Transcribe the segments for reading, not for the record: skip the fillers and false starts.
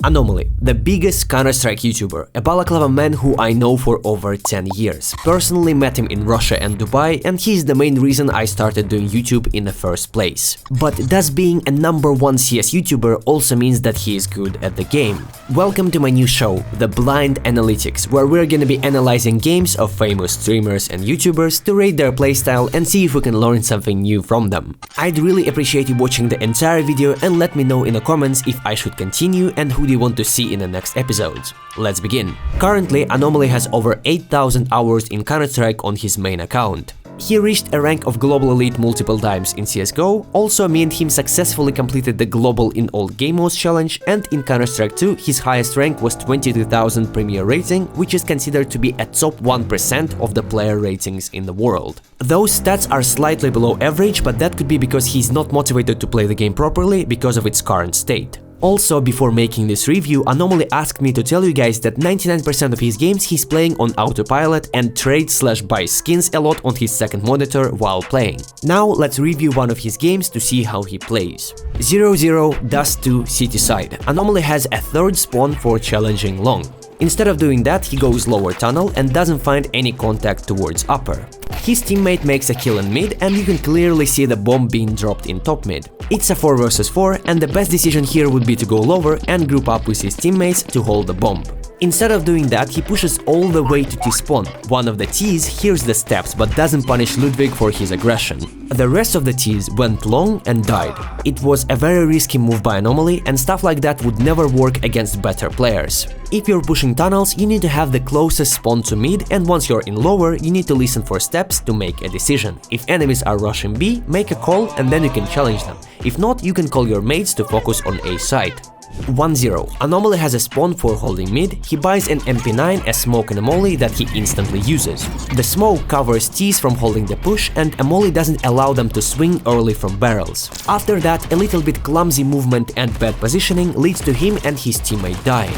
Anomaly, the biggest Counter-Strike YouTuber, a balaclava man who I know for over 10 years. Personally met him in Russia and Dubai, and he is the main reason I started doing YouTube in the first place. But does being a #1 CS YouTuber also means that he is good at the game? Welcome to my new show, The Blind Analytics, where we're gonna be analyzing games of famous streamers and YouTubers to rate their playstyle and see if we can learn something new from them. I'd really appreciate you watching the entire video and let me know in the comments if I should continue and who do you want to see in the next episodes. Let's begin. Currently, Anomaly has over 8,000 hours in Counter-Strike on his main account. He reached a rank of Global Elite multiple times in CSGO, also me and him successfully completed the Global in All Game Modes challenge, and in Counter-Strike 2 his highest rank was 22,000 Premier rating, which is considered to be a top 1% of the player ratings in the world. Those stats are slightly below average, but that could be because he's not motivated to play the game properly because of its current state. Also, before making this review, Anomaly asked me to tell you guys that 99% of his games he's playing on autopilot and trade/buy skins a lot on his second monitor while playing. Now let's review one of his games to see how he plays. 00 Dust 2 Cityside. Anomaly has a third spawn for challenging long. Instead of doing that, he goes lower tunnel and doesn't find any contact towards upper. His teammate makes a kill in mid, and you can clearly see the bomb being dropped in top mid. It's a 4 vs 4, and the best decision here would be to go lower and group up with his teammates to hold the bomb. Instead of doing that, he pushes all the way to T-spawn. One of the Ts hears the steps but doesn't punish Ludwig for his aggression. The rest of the Ts went long and died. It was a very risky move by Anomaly, and stuff like that would never work against better players. If you're pushing tunnels, you need to have the closest spawn to mid, and once you're in lower, you need to listen for steps to make a decision. If enemies are rushing B, make a call and then you can challenge them. If not, you can call your mates to focus on A side. 1-0. Anomaly has a spawn for holding mid. He buys an MP9, a smoke and a molly that he instantly uses. The smoke covers Ts from holding the push, and a molly doesn't allow them to swing early from barrels. After that, a little bit clumsy movement and bad positioning leads to him and his teammate dying.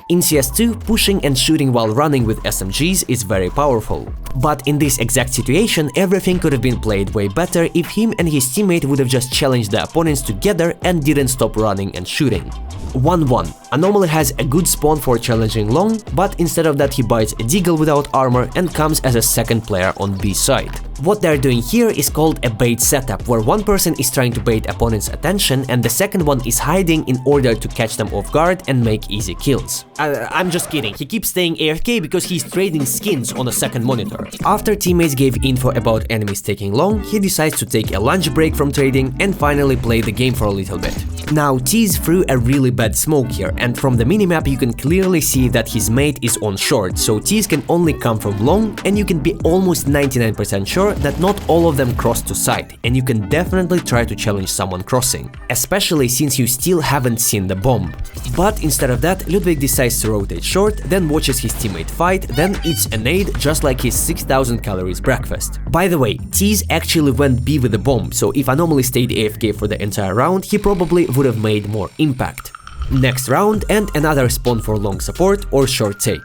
In CS2, pushing and shooting while running with SMGs is very powerful. But in this exact situation, everything could have been played way better if him and his teammate would have just challenged the opponents together and didn't stop running and shooting. 1-1. Anomaly has a good spawn for challenging long, but instead of that he buys a deagle without armor and comes as a second player on B side. What they're doing here is called a bait setup, where one person is trying to bait opponent's attention and the second one is hiding in order to catch them off guard and make easy kills. I'm just kidding, he keeps staying AFK because he's trading skins on a second monitor. After teammates gave info about enemies taking long, he decides to take a lunch break from trading and finally play the game for a little bit. Now T's threw a really bad smoke here, and from the minimap you can clearly see that his mate is on short, so T's can only come from long, and you can be almost 99% sure that not all of them cross to side, and you can definitely try to challenge someone crossing, especially since you still haven't seen the bomb. But instead of that, Ludwig decides to rotate short, then watches his teammate fight, then eats a nade just like his 6,000 calories breakfast. By the way, T's actually went B with the bomb, so if Anomaly stayed AFK for the entire round, he probably would have made more impact. Next round, and another spawn for long support or short take.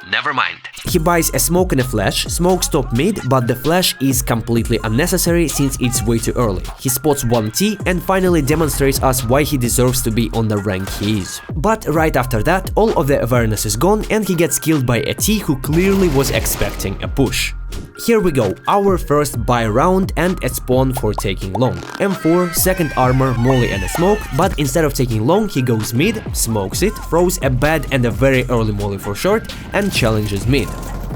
Never mind. He buys a smoke and a flash, smokes top mid, but the flash is completely unnecessary since it's way too early. He spots one T and finally demonstrates us why he deserves to be on the rank he is. But right after that, all of the awareness is gone and he gets killed by a T who clearly was expecting a push. Here we go, our first buy round and a spawn for taking long. M4, second armor, molly and a smoke, but instead of taking long he goes mid, smokes it, throws a bad and a very early molly for short and challenges mid.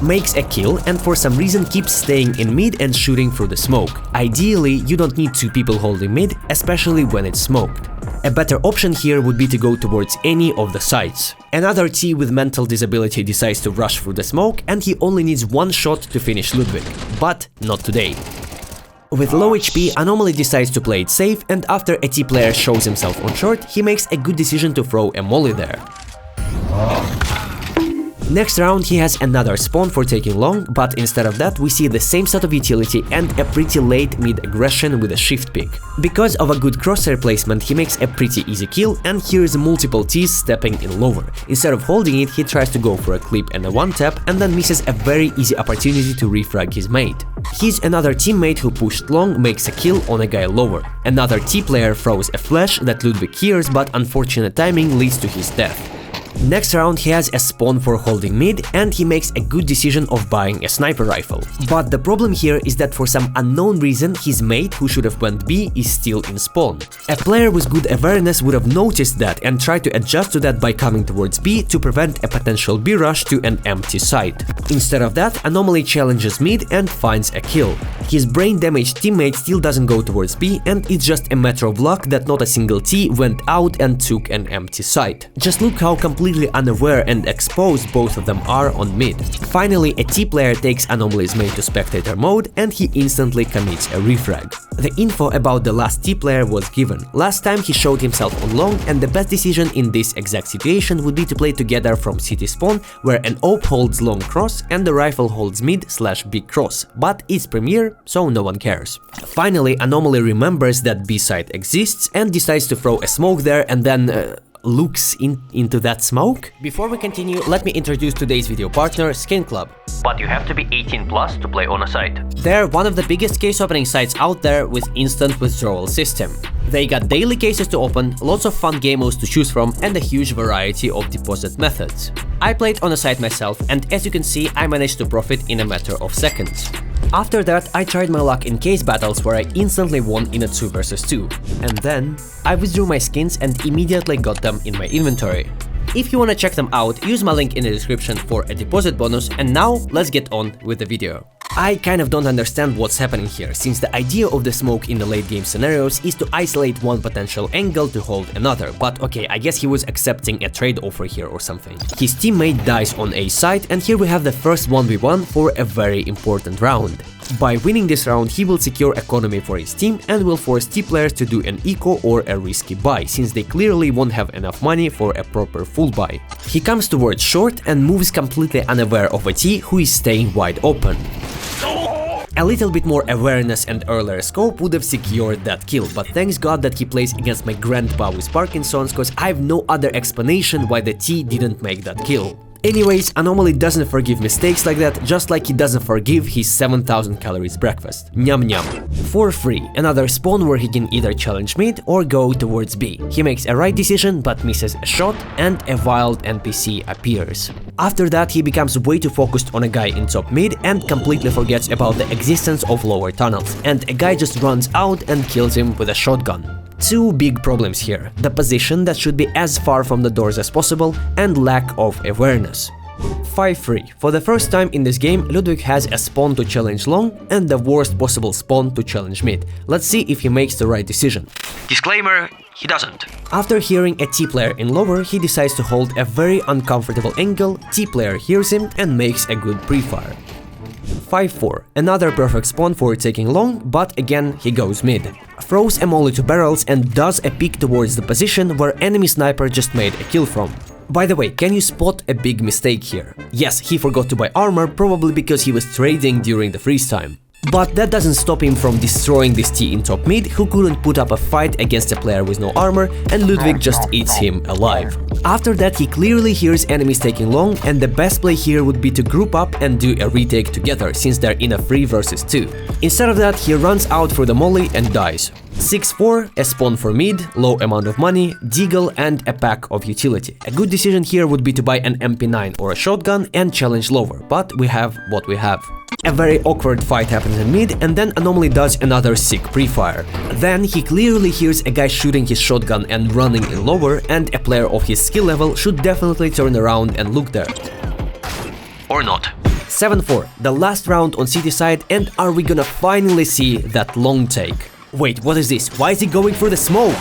Makes a kill and for some reason keeps staying in mid and shooting through the smoke. Ideally, you don't need two people holding mid, especially when it's smoked. A better option here would be to go towards any of the sides. Another T with mental disability decides to rush through the smoke and he only needs one shot to finish Ludwig, but not today. With low HP, Anomaly decides to play it safe, and after a T player shows himself on short, he makes a good decision to throw a molly there. Next round he has another spawn for taking long, but instead of that we see the same set of utility and a pretty late mid aggression with a shift pick. Because of a good crosshair placement he makes a pretty easy kill, and here is multiple T's stepping in lower. Instead of holding it he tries to go for a clip and a one tap and then misses a very easy opportunity to refrag his mate. His another teammate who pushed long makes a kill on a guy lower. Another T player throws a flash that Ludwig hears, but unfortunate timing leads to his death. Next round he has a spawn for holding mid and he makes a good decision of buying a sniper rifle. But the problem here is that for some unknown reason his mate, who should have went B, is still in spawn. A player with good awareness would have noticed that and tried to adjust to that by coming towards B to prevent a potential B rush to an empty site. Instead of that, Anomaly challenges mid and finds a kill. His brain damaged teammate still doesn't go towards B, and it's just a matter of luck that not a single T went out and took an empty site. Just look how completely unaware and exposed both of them are on mid. Finally, a T player takes Anomaly's mate to spectator mode and he instantly commits a refrag. The info about the last T player was given. Last time he showed himself on long, and the best decision in this exact situation would be to play together from city spawn, where an AWP holds long cross and the rifle holds mid/big cross, but it's premiere, so no one cares. Finally, Anomaly remembers that B site exists and decides to throw a smoke there and then looks into that smoke. Before we continue, let me introduce today's video partner, Skin Club. But you have to be 18 plus to play on a site. They're one of the biggest case opening sites out there with instant withdrawal system. They got daily cases to open, lots of fun game modes to choose from, and a huge variety of deposit methods. I played on a site myself, and as you can see, I managed to profit in a matter of seconds. After that, I tried my luck in case battles where I instantly won in a 2 vs 2. And then, I withdrew my skins and immediately got them in my inventory. If you wanna check them out, use my link in the description for a deposit bonus, and now let's get on with the video. I kind of don't understand what's happening here, since the idea of the smoke in the late game scenarios is to isolate one potential angle to hold another, but okay, I guess he was accepting a trade offer here or something. His teammate dies on A site, and here we have the first 1v1 for a very important round. By winning this round, he will secure economy for his team and will force T players to do an eco or a risky buy, since they clearly won't have enough money for a proper full buy. He comes towards short and moves completely unaware of a T who is staying wide open. A little bit more awareness and earlier scope would have secured that kill, but thanks God that he plays against my grandpa with Parkinson's, cause I have no other explanation why the T didn't make that kill. Anyways, Anomaly doesn't forgive mistakes like that, just like he doesn't forgive his 7,000 calories breakfast. Nyam nyam. For free, another spawn where he can either challenge mid or go towards B. He makes a right decision but misses a shot, and a wild NPC appears. After that, he becomes way too focused on a guy in top mid and completely forgets about the existence of lower tunnels, and a guy just runs out and kills him with a shotgun. Two big problems here: the position that should be as far from the doors as possible and lack of awareness. 5-3. For the first time in this game, Ludwig has a spawn to challenge long and the worst possible spawn to challenge mid. Let's see if he makes the right decision. Disclaimer: he doesn't. After hearing a T player in lower, he decides to hold a very uncomfortable angle. T player hears him and makes a good pre-fire. 5-4. Another perfect spawn for taking long, but again he goes mid. Throws a molly to barrels and does a peek towards the position where enemy sniper just made a kill from. By the way, can you spot a big mistake here? Yes, he forgot to buy armor, probably because he was trading during the freeze time. But that doesn't stop him from destroying this T in top mid, who couldn't put up a fight against a player with no armor, and Ludwig just eats him alive. After that, he clearly hears enemies taking long, and the best play here would be to group up and do a retake together, since they're in a 3 vs 2. Instead of that, he runs out for the molly and dies. 6-4, a spawn for mid, low amount of money, deagle, and a pack of utility. A good decision here would be to buy an MP9 or a shotgun and challenge lower, but we have what we have. A very awkward fight happens in mid, and then Anomaly does another sick pre-fire. Then he clearly hears a guy shooting his shotgun and running in lower, and a player of his skill level should definitely turn around and look there. Or not. 7-4, the last round on city side, and are we gonna finally see that long take? Wait, what is this? Why is he going for the smoke?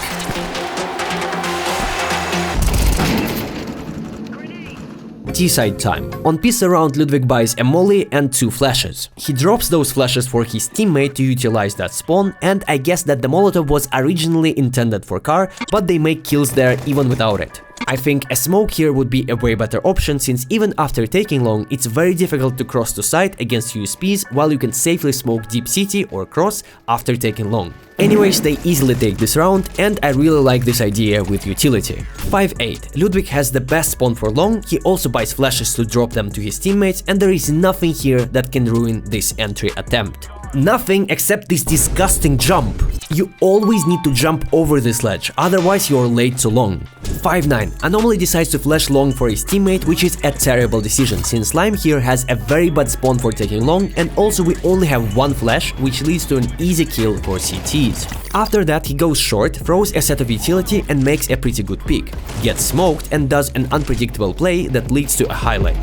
T-side time. On piece around, Ludwig buys a molly and 2 flashes. He drops those flashes for his teammate to utilize that spawn, and I guess that the Molotov was originally intended for car, but they make kills there even without it. I think a smoke here would be a way better option, since even after taking long, it's very difficult to cross to site against USPs, while you can safely smoke deep city or cross after taking long. Anyways, they easily take this round, and I really like this idea with utility. 5-8. Ludwig has the best spawn for long, he also buys flashes to drop them to his teammates, and there is nothing here that can ruin this entry attempt. Nothing except this disgusting jump. You always need to jump over this ledge, otherwise you're late to long. 5-9. Anomaly decides to flash long for his teammate, which is a terrible decision, since Slime here has a very bad spawn for taking long, and also we only have one flash, which leads to an easy kill for CTs. After that he goes short, throws a set of utility and makes a pretty good pick, gets smoked and does an unpredictable play that leads to a highlight.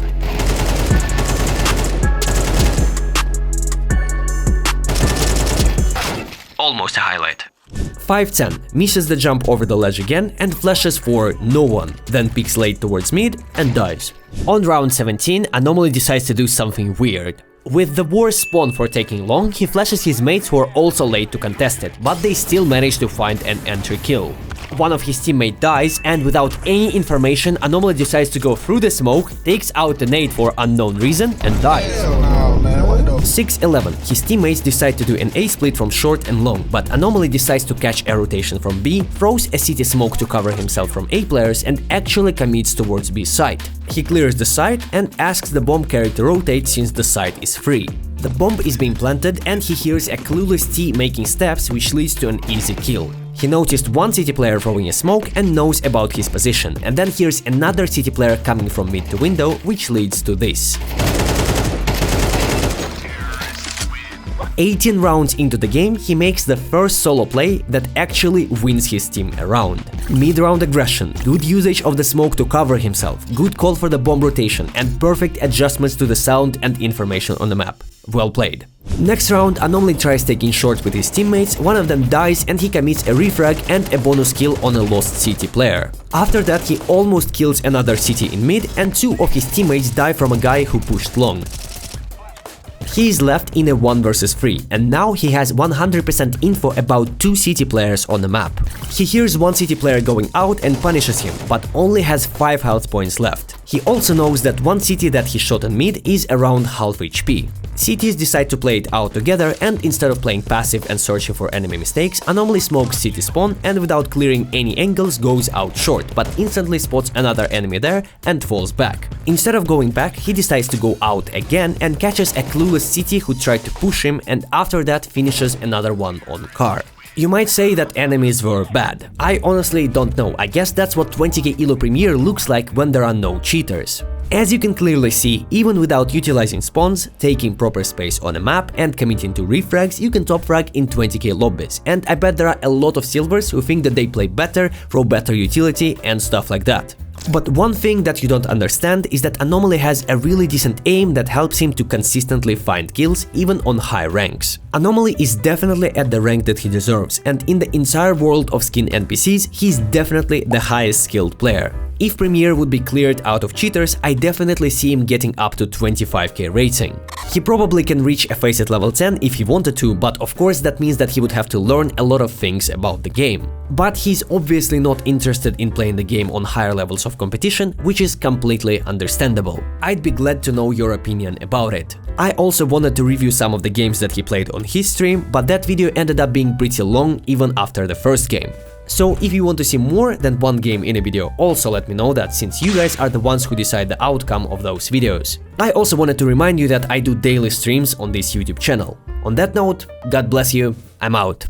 Almost a highlight. 5-10. Misses the jump over the ledge again and flashes for no one, then peeks late towards mid and dies. On round 17, Anomaly decides to do something weird. With the worst spawn for taking long, he flashes his mates who are also late to contest it, but they still manage to find an entry kill. One of his teammates dies, and without any information, Anomaly decides to go through the smoke, takes out the nade for unknown reason, and dies. 6-11. His teammates decide to do an A split from short and long, but Anomaly decides to catch a rotation from B, throws a city smoke to cover himself from A players, and actually commits towards B site. He clears the site and asks the bomb carrier to rotate since the site is free. The bomb is being planted and he hears a clueless T making steps, which leads to an easy kill. He noticed one city player throwing a smoke and knows about his position, and then hears another city player coming from mid to window, which leads to this. 18 rounds into the game, he makes the first solo play that actually wins his team a round. Mid-round aggression, good usage of the smoke to cover himself, good call for the bomb rotation, and perfect adjustments to the sound and information on the map. Well played. Next round, Anomaly tries taking short with his teammates, one of them dies and he commits a refrag and a bonus kill on a lost CT player. After that he almost kills another CT in mid, and two of his teammates die from a guy who pushed long. He is left in a 1 vs 3, and now he has 100% info about 2 CT players on the map. He hears one CT player going out and punishes him, but only has 5 health points left. He also knows that one CT that he shot in mid is around half HP. CTs decide to play it out together, and instead of playing passive and searching for enemy mistakes, Anomaly smokes CT spawn and without clearing any angles goes out short, but instantly spots another enemy there and falls back. Instead of going back, he decides to go out again and catches a clueless CT who tried to push him, and after that finishes another one on car. You might say that enemies were bad. I honestly don't know, I guess that's what 20k elo Premiere looks like when there are no cheaters. As you can clearly see, even without utilizing spawns, taking proper space on a map and committing to refrags, you can top frag in 20k lobbies, and I bet there are a lot of silvers who think that they play better, throw better utility and stuff like that. But one thing that you don't understand is that Anomaly has a really decent aim that helps him to consistently find kills even on high ranks. Anomaly is definitely at the rank that he deserves, and in the entire world of skin NPCs, he's definitely the highest skilled player. If Premiere would be cleared out of cheaters, I definitely see him getting up to 25k rating. He probably can reach a face at level 10 if he wanted to, but of course that means that he would have to learn a lot of things about the game. But he's obviously not interested in playing the game on higher levels of competition, which is completely understandable. I'd be glad to know your opinion about it. I also wanted to review some of the games that he played on his stream, but that video ended up being pretty long even after the first game. So if you want to see more than one game in a video, also let me know that, since you guys are the ones who decide the outcome of those videos. I also wanted to remind you that I do daily streams on this YouTube channel. On that note, God bless you, I'm out.